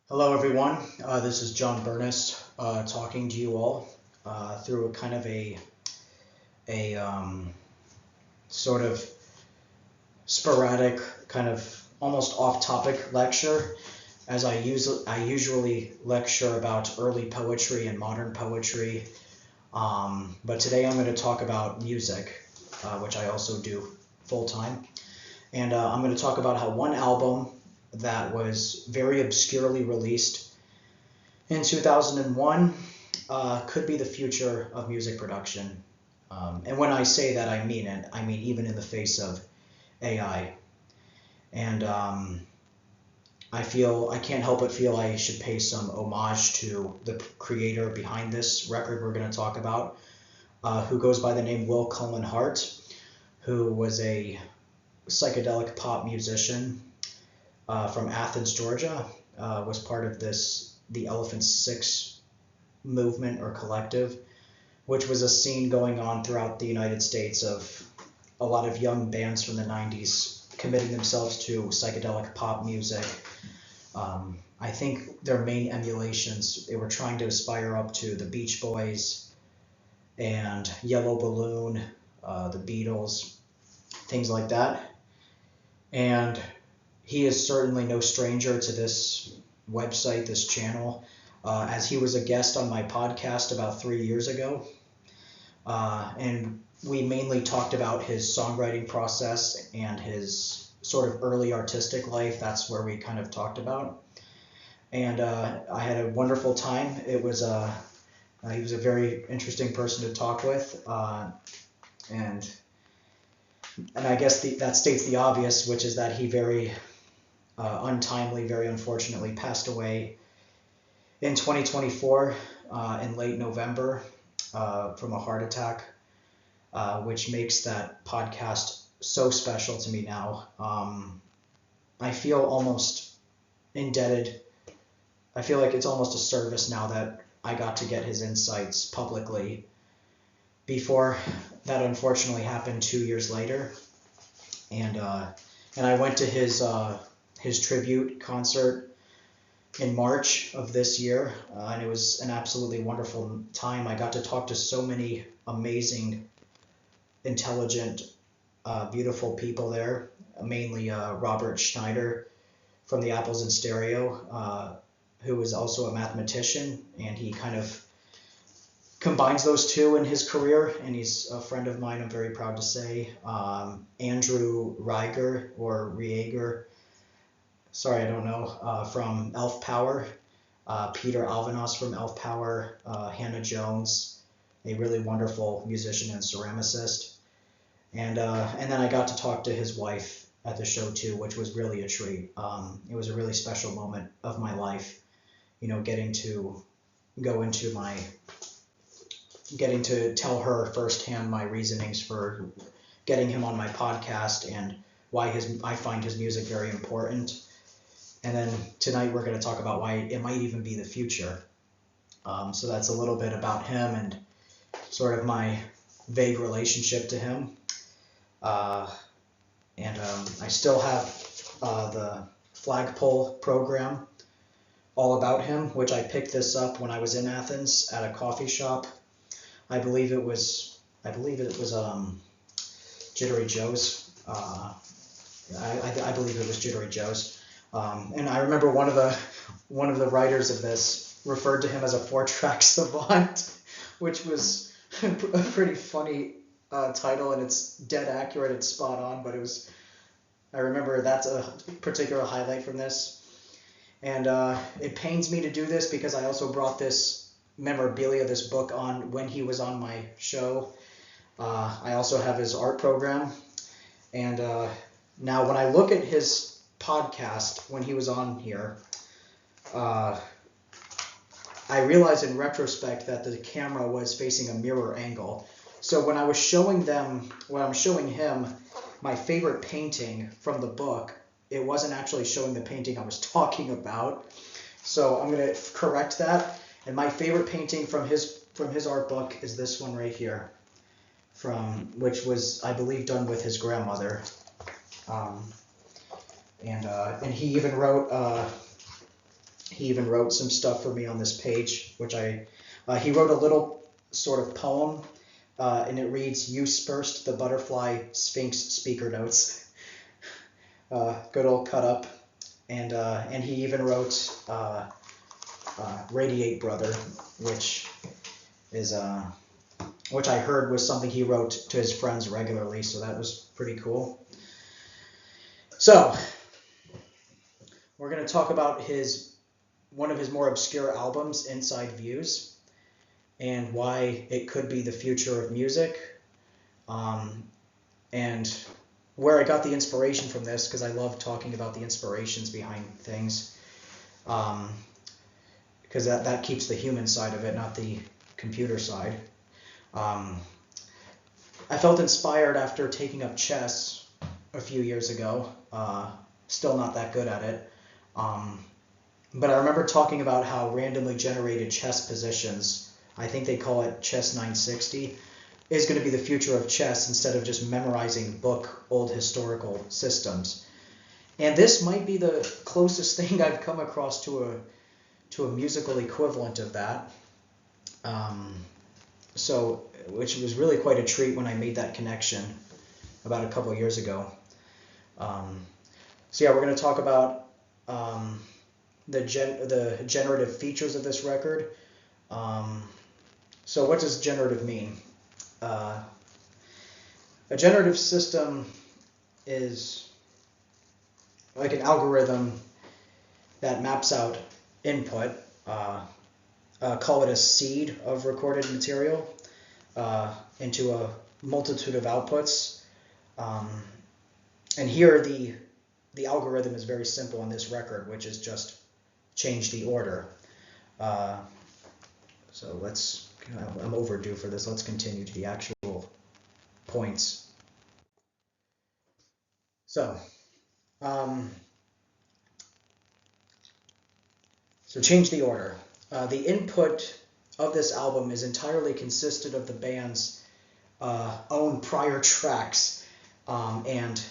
Hello, everyone. This is John Burness talking to you all through a kind of a sort of sporadic, kind of almost off-topic lecture, as I usually lecture about early poetry and modern poetry. But today I'm going to talk about music, which I also do full-time. And I'm going to talk about how one album that was very obscurely released in 2001 could be the future of music production. And when I say that, I mean it. I mean even in the face of AI. And I can't help but feel I should pay some homage to the creator behind this record we're going to talk about, who goes by the name Cullen Hart, who was a psychedelic pop musician from Athens, Georgia, was part of the Elephant Six movement or collective, which was a scene going on throughout the United States of a lot of young bands from the 90s committing themselves to psychedelic pop music. I think their main emulations, they were trying to aspire up to the Beach Boys and Yellow Balloon, the Beatles, things like that. And he is certainly no stranger to this website, this channel, as he was a guest on my podcast about 3 years ago. And we mainly talked about his songwriting process and his sort of early artistic life. That's where we kind of talked about. And I had a wonderful time. He was a very interesting person to talk with. And I guess that states the obvious, which is that he very untimely, very unfortunately, passed away in 2024 in late November from a heart attack, which makes that podcast so special to me now. I feel almost indebted. I feel like it's almost a service now that I got to get his insights publicly before that unfortunately happened 2 years later. And I went to his tribute concert in March of this year, and it was an absolutely wonderful time. I got to talk to so many amazing, intelligent, beautiful people there, mainly Robert Schneider from the Apples in Stereo, who is also a mathematician, and he kind of combines those two in his career, and he's a friend of mine, I'm very proud to say. Andrew Rieger, or Rieger, sorry, I don't know, from Elf Power, Peter Alvanos from Elf Power, Hannah Jones, a really wonderful musician and ceramicist. And then I got to talk to his wife at the show too, which was really a treat. It was a really special moment of my life, getting to tell her firsthand my reasonings for getting him on my podcast and why I find his music very important. And then tonight we're going to talk about why it might even be the future. So that's a little bit about him and sort of my vague relationship to him. And I still have the flagpole program all about him, which I picked this up when I was in Athens at a coffee shop. I believe it was Jittery Joe's. I believe it was Jittery Joe's. And I remember one of the writers of this referred to him as a 4-track savant, which was a pretty funny title, and it's dead accurate, it's spot on. But I remember that's a particular highlight from this. And it pains me to do this because I also brought this memorabilia, this book, on when he was on my show. I also have his art program. And now when I look at his podcast when he was on here, I realized in retrospect that the camera was facing a mirror angle. So when I'm showing him my favorite painting from the book, it wasn't actually showing the painting I was talking about. So I'm going to correct that. And my favorite painting from his art book is this one right here, which was, I believe, done with his grandmother. And he even wrote He even wrote some stuff for me on this page, which he wrote a little sort of poem, and it reads, "You dispersed the butterfly sphinx speaker notes." Good old cut up. And he even wrote "Radiate Brother," which I heard was something he wrote to his friends regularly, so that was pretty cool. So we're going to talk about one of his more obscure albums, Inside Views, and why it could be the future of music, and where I got the inspiration from this, because I love talking about the inspirations behind things, because that keeps the human side of it, not the computer side. I felt inspired after taking up chess a few years ago. Still not that good at it. But I remember talking about how randomly generated chess positions, I think they call it chess 960, is going to be the future of chess instead of just memorizing old historical systems. And this might be the closest thing I've come across to a musical equivalent of that. Which was really quite a treat when I made that connection about a couple of years ago. So yeah, we're going to talk about the generative features of this record. So what does generative mean? A generative system is like an algorithm that maps out input, call it a seed of recorded material, into a multitude of outputs. And here the algorithm is very simple on this record, which is just change the order. So I'm overdue for this. Let's continue to the actual points. So change the order. The input of this album is entirely consisted of the band's own prior tracks and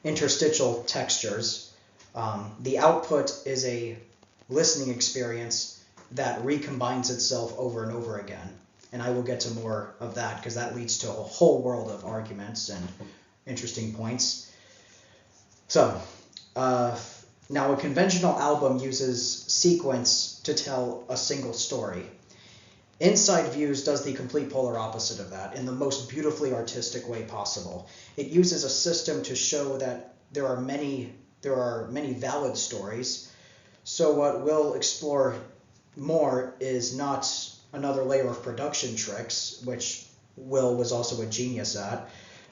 interstitial textures. The output is a listening experience that recombines itself over and over again. And I will get to more of that because that leads to a whole world of arguments and interesting points. So, now a conventional album uses sequence to tell a single story. Inside Views does the complete polar opposite of that in the most beautifully artistic way possible. It uses a system to show that there are many valid stories. So what we'll explore more is not another layer of production tricks, which Will was also a genius at,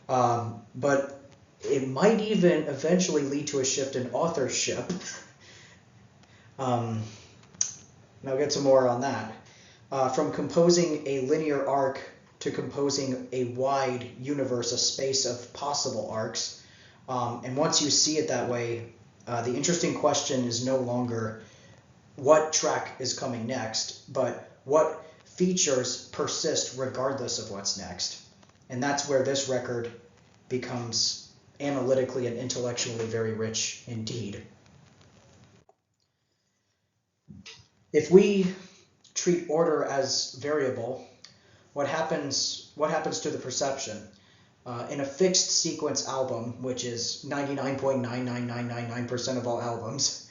but it might even eventually lead to a shift in authorship. And I'll get to more on that. From composing a linear arc to composing a wide universe, a space of possible arcs. And once you see it that way, the interesting question is no longer what track is coming next, but what features persist regardless of what's next. And that's where this record becomes analytically and intellectually very rich indeed. If we treat order as variable, what happens to the perception? In a fixed sequence album, which is 99.99999% of all albums,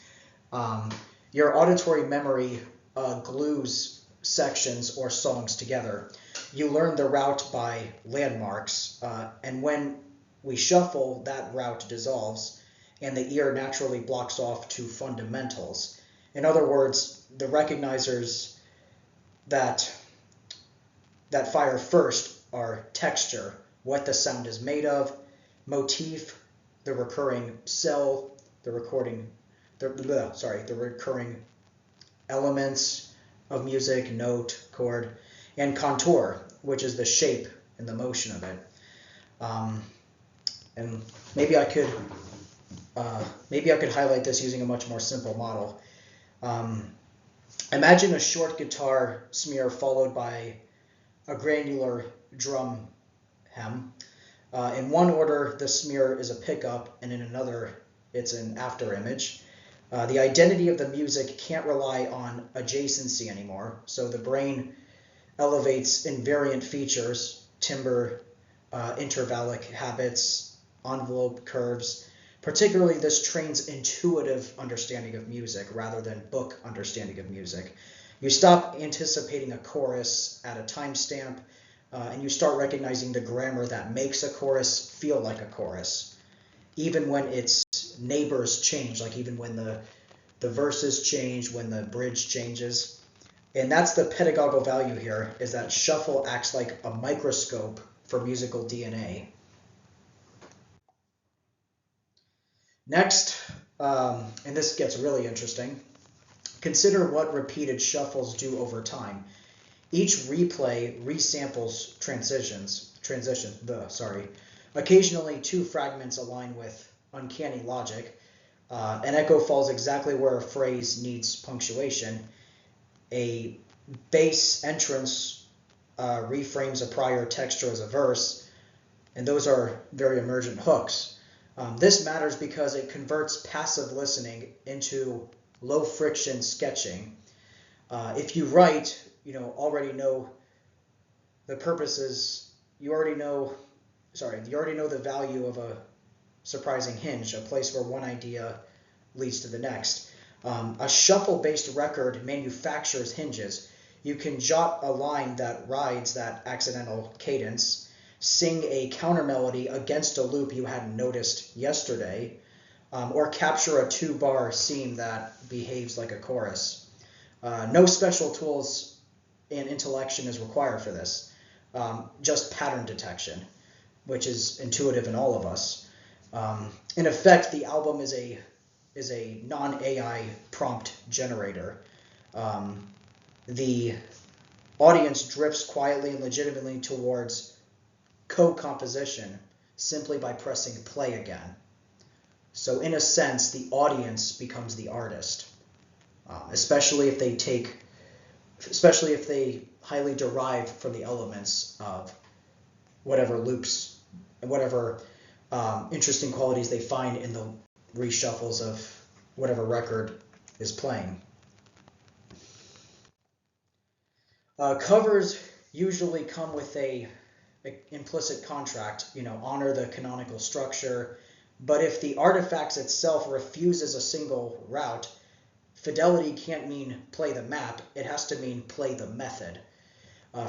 your auditory memory glues sections or songs together. You learn the route by landmarks, and when we shuffle, that route dissolves, and the ear naturally blocks off to fundamentals. In other words, the recognizers that fire first are texture, what the sound is made of, motif, the recurring cell, the recurring elements of music, note, chord, and contour, which is the shape and the motion of it. And maybe I could highlight this using a much more simple model. Imagine a short guitar smear followed by a granular drum hem. In one order, the smear is a pickup, and in another, it's an after image. The identity of the music can't rely on adjacency anymore, so the brain elevates invariant features, timbre, intervallic habits, envelope curves. Particularly, this trains intuitive understanding of music rather than book understanding of music. You stop anticipating a chorus at a timestamp, and you start recognizing the grammar that makes a chorus feel like a chorus, even when its neighbors change, like even when the verses change, when the bridge changes. And that's the pedagogical value here, is that shuffle acts like a microscope for musical DNA. Next, and this gets really interesting, consider what repeated shuffles do over time. Each replay resamples transitions. Occasionally, two fragments align with uncanny logic. An echo falls exactly where a phrase needs punctuation. A bass entrance reframes a prior texture as a verse, and those are very emergent hooks. This matters because it converts passive listening into low-friction sketching. If you write, you already know the purposes. You already know the value of a surprising hinge, a place where one idea leads to the next. A shuffle-based record manufactures hinges. You can jot a line that rides that accidental cadence, sing a counter melody against a loop you hadn't noticed yesterday, or capture a 2-bar seam that behaves like a chorus. No special tools and intellection is required for this, just pattern detection, which is intuitive in all of us. In effect, the album is a non-AI prompt generator. The audience drifts quietly and legitimately towards co-composition simply by pressing play again. So in a sense, the audience becomes the artist, especially if they highly derive from the elements of whatever loops and whatever interesting qualities they find in the reshuffles of whatever record is playing. Covers usually come with a implicit contract, honor the canonical structure, but if the artifacts itself refuses a single route, fidelity can't mean play the map, it has to mean play the method.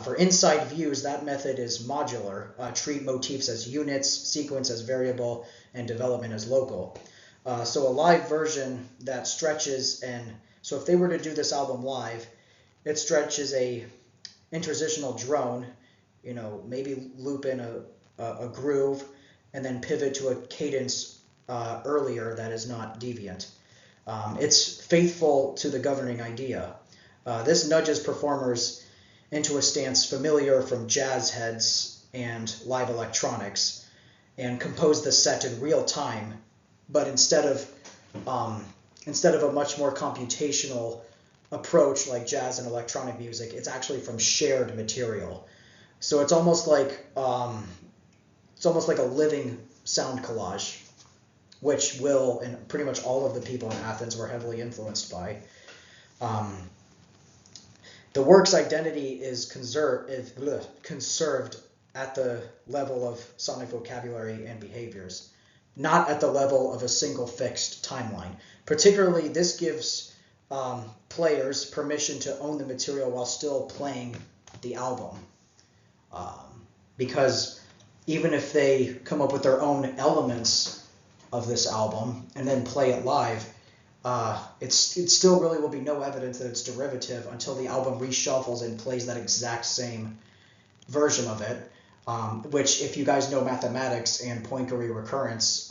For inside views, that method is modular. Treat motifs as units, sequence as variable, and development as local. So a live version that stretches, so if they were to do this album live, it stretches a interpositional drone, maybe loop in a groove, and then pivot to a cadence earlier that is not deviant. It's faithful to the governing idea. This nudges performers into a stance familiar from jazz heads and live electronics, and compose the set in real time, but instead of a much more computational approach like jazz and electronic music, it's actually from shared material. So it's almost like a living sound collage, which Will and pretty much all of the people in Athens were heavily influenced by. The work's identity is conserved at the level of sonic vocabulary and behaviors, not at the level of a single fixed timeline. Particularly, this gives players permission to own the material while still playing the album. Because even if they come up with their own elements of this album and then play it live, it still really will be no evidence that it's derivative until the album reshuffles and plays that exact same version of it, which, if you guys know mathematics and Poincare recurrence,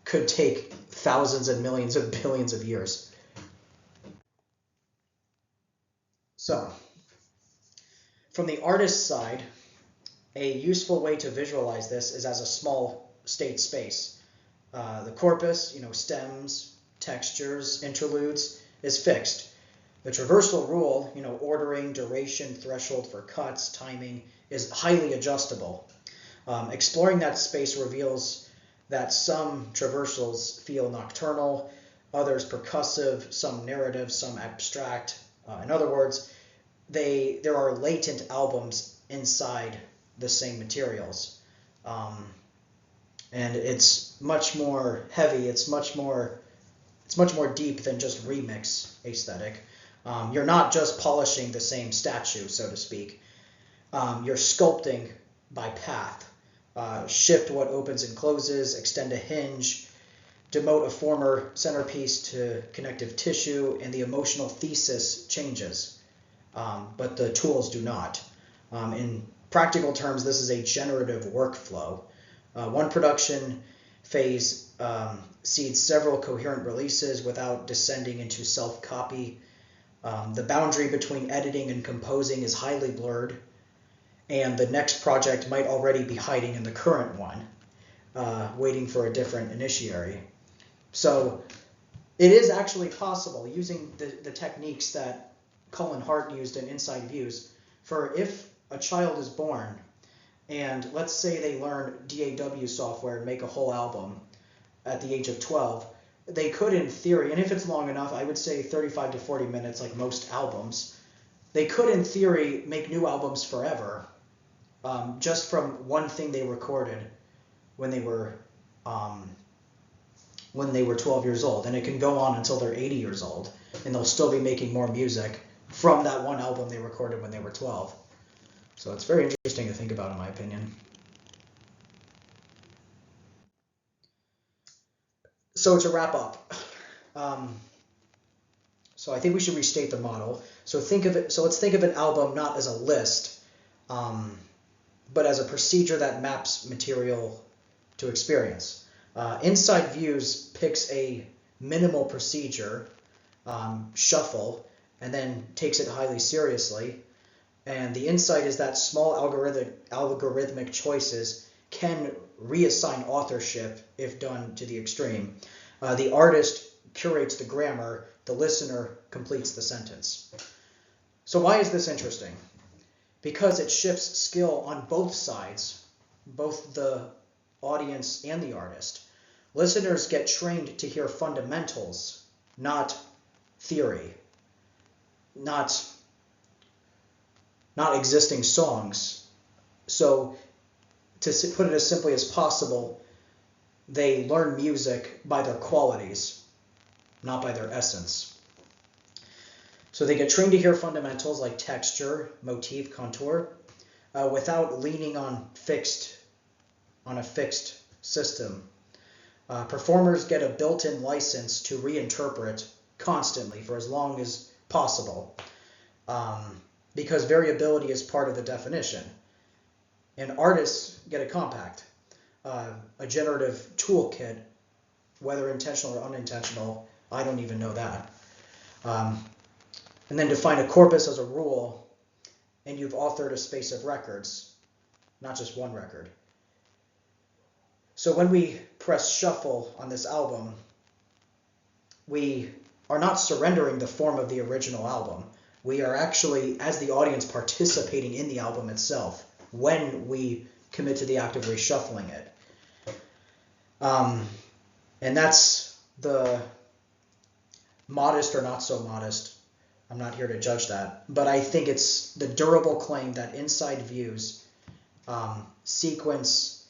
could take thousands and millions of billions of years. So, from the artist's side, a useful way to visualize this is as a small state space. The corpus, stems, textures, interludes, is fixed. The traversal rule, ordering, duration, threshold for cuts, timing, is highly adjustable. Exploring that space reveals that some traversals feel nocturnal, others percussive, some narrative, some abstract. In other words, there are latent albums inside the same materials. And it's much more heavy, it's much more deep than just remix aesthetic. You're not just polishing the same statue, so to speak. You're sculpting by path. Shift what opens and closes, extend a hinge, demote a former centerpiece to connective tissue, and the emotional thesis changes, but the tools do not. In practical terms, this is a generative workflow. One production phase seeds several coherent releases without descending into self-copy. The boundary between editing and composing is highly blurred, and the next project might already be hiding in the current one, waiting for a different initiary. So it is actually possible, using the techniques that Cullen Hart used in Inside Views, for if a child is born and let's say they learn DAW software and make a whole album at the age of 12, they could, in theory, and if it's long enough, I would say 35 to 40 minutes like most albums, they could, in theory, make new albums forever, just from one thing they recorded when they were 12 years old. And it can go on until they're 80 years old, and they'll still be making more music from that one album they recorded when they were 12. So it's very interesting to think about, in my opinion. So to wrap up, so I think we should restate the model. So let's think of an album not as a list, but as a procedure that maps material to experience. Inside Views picks a minimal procedure, shuffle, and then takes it highly seriously. And the insight is that small algorithmic choices can reassign authorship if done to the extreme. The artist curates the grammar, the listener completes the sentence. So why is this interesting? Because it shifts skill on both sides, both the audience and the artist. Listeners get trained to hear fundamentals, not theory, not existing songs. So to put it as simply as possible, they learn music by their qualities, not by their essence. So they get trained to hear fundamentals like texture, motif, contour, without leaning on a fixed system. Performers get a built-in license to reinterpret constantly for as long as possible, because variability is part of the definition. And artists get a compact, a generative toolkit, whether intentional or unintentional, I don't even know that. And then define a corpus as a rule, and you've authored a space of records, not just one record. So when we press shuffle on this album, we are not surrendering the form of the original album. We are actually, as the audience, participating in the album itself when we commit to the act of reshuffling it. And that's the modest or not so modest. I'm not here to judge that. But I think it's the durable claim that Inside Views sequence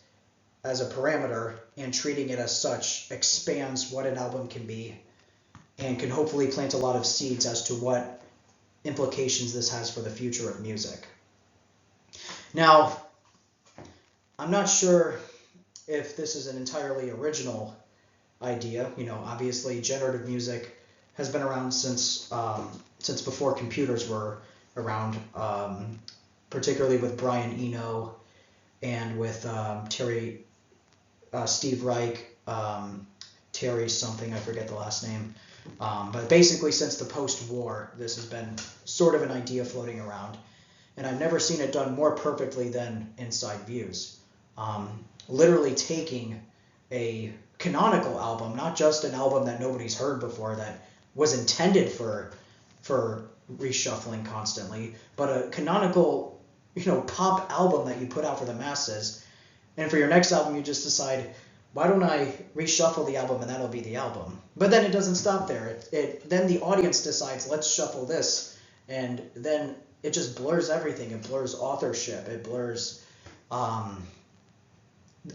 as a parameter and treating it as such expands what an album can be and can hopefully plant a lot of seeds as to what implications this has for the future of music. Now, I'm not sure if this is an entirely original idea. Obviously generative music has been around since before computers were around, particularly with Brian Eno and with Steve Reich, Terry something, I forget the last name. But basically since the post-war, this has been sort of an idea floating around. And I've never seen it done more perfectly than Inside Views. Literally taking a canonical album, not just an album that nobody's heard before that was intended for reshuffling constantly, but a canonical, pop album that you put out for the masses, And for your next album, you just decide, why don't I reshuffle the album and that'll be the album? But then it doesn't stop there. Then the audience decides, let's shuffle this, and then it just blurs everything. It blurs authorship. It blurs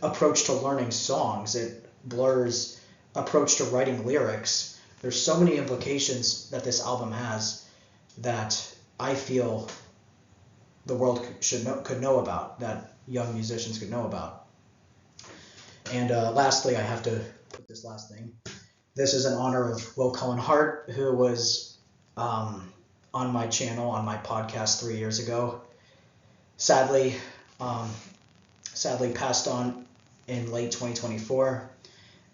approach to learning songs. It blurs approach to writing lyrics. There's so many implications that this album has that I feel the world could know about, that young musicians could know about. And lastly, I have to put this last thing. This is in honor of Cullen Hart, who was on my channel, on my podcast 3 years ago. Sadly passed on in late 2024.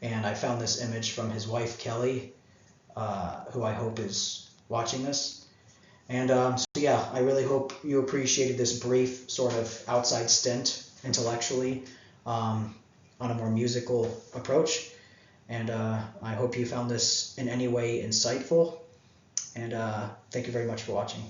And I found this image from his wife, Kelly, who I hope is watching this. And so yeah, I really hope you appreciated this brief sort of outside stint intellectually on a more musical approach. And I hope you found this in any way insightful. And thank you very much for watching.